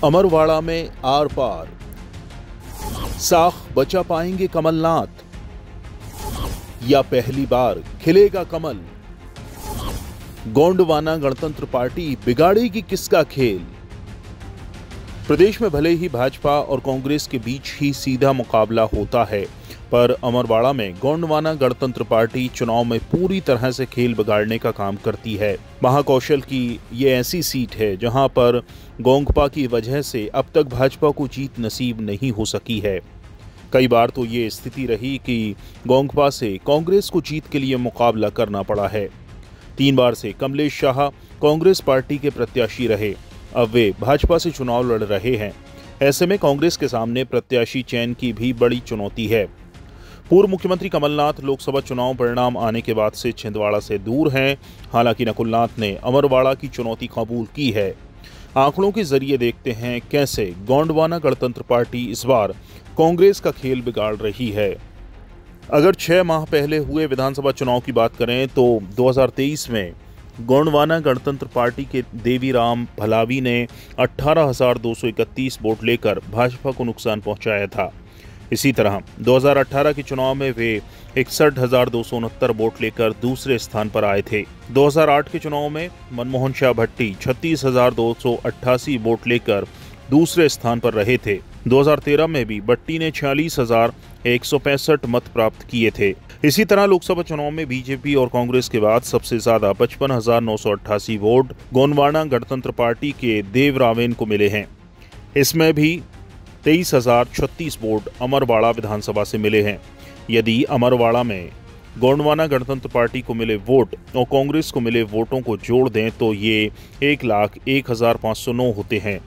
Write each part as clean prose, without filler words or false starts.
अमरवाड़ा में आर पार, साख बचा पाएंगे कमलनाथ या पहली बार खिलेगा कमल? गोंडवाना गणतंत्र पार्टी बिगाड़ेगी किसका खेल? प्रदेश में भले ही भाजपा और कांग्रेस के बीच ही सीधा मुकाबला होता है, पर अमरवाड़ा में गोंडवाना गणतंत्र पार्टी चुनाव में पूरी तरह से खेल बिगाड़ने का काम करती है। महाकौशल की ये ऐसी सीट है जहां पर गोंगपा की वजह से अब तक भाजपा को जीत नसीब नहीं हो सकी है। कई बार तो ये स्थिति रही कि गोंगपा से कांग्रेस को जीत के लिए मुकाबला करना पड़ा है। 3 बार से कमलेश शाह कांग्रेस पार्टी के प्रत्याशी रहे, अब वे भाजपा से चुनाव लड़ रहे हैं। ऐसे में कांग्रेस के सामने प्रत्याशी चयन की भी बड़ी चुनौती है। पूर्व मुख्यमंत्री कमलनाथ लोकसभा चुनाव परिणाम आने के बाद से छिंदवाड़ा से दूर हैं। हालांकि नकुलनाथ ने अमरवाड़ा की चुनौती कबूल की है। आंकड़ों के जरिए देखते हैं कैसे गोंडवाना गणतंत्र पार्टी इस बार कांग्रेस का खेल बिगाड़ रही है। अगर 6 माह पहले हुए विधानसभा चुनाव की बात करें तो 2023 में गोंडवाना गणतंत्र पार्टी के देवीराम भलावी ने 18,231 वोट लेकर भाजपा को नुकसान पहुंचाया था। इसी तरह 2018 के चुनाव में वे 61,269 वोट लेकर दूसरे स्थान पर आए थे। 2008 के चुनाव में मनमोहन शाह भट्टी 36,288 वोट लेकर दूसरे स्थान पर रहे थे। 2013 में भी भट्टी ने 46,165 मत प्राप्त किए थे। इसी तरह लोकसभा चुनाव में बीजेपी और कांग्रेस के बाद सबसे ज्यादा 55,988 वोट गोंडवाना गणतंत्र पार्टी के देवरावेन को मिले हैं। इसमें भी 23,036 वोट अमरवाड़ा विधानसभा से मिले हैं। यदि अमरवाड़ा में गोंडवाना गणतंत्र पार्टी को मिले वोट और कांग्रेस को मिले वोटों को जोड़ दें तो ये 1,01,509 होते हैं,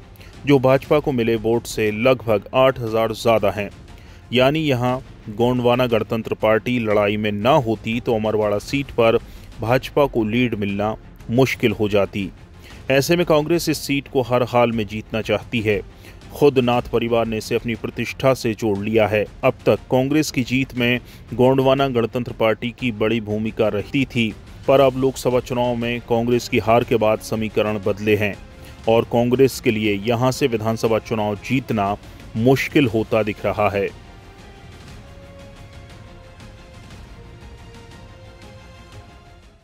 जो भाजपा को मिले वोट से लगभग 8,000 ज़्यादा हैं। यानी यहाँ गोंडवाना गणतंत्र पार्टी लड़ाई में ना होती तो अमरवाड़ा सीट पर भाजपा को लीड मिलना मुश्किल हो जाती। ऐसे में कांग्रेस इस सीट को हर हाल में जीतना चाहती है। खुद नाथ परिवार ने इसे अपनी प्रतिष्ठा से जोड़ लिया है। अब तक कांग्रेस की जीत में गोंडवाना गणतंत्र पार्टी की बड़ी भूमिका रहती थी, पर अब लोकसभा चुनाव में कांग्रेस की हार के बाद समीकरण बदले हैं और कांग्रेस के लिए यहां से विधानसभा चुनाव जीतना मुश्किल होता दिख रहा है।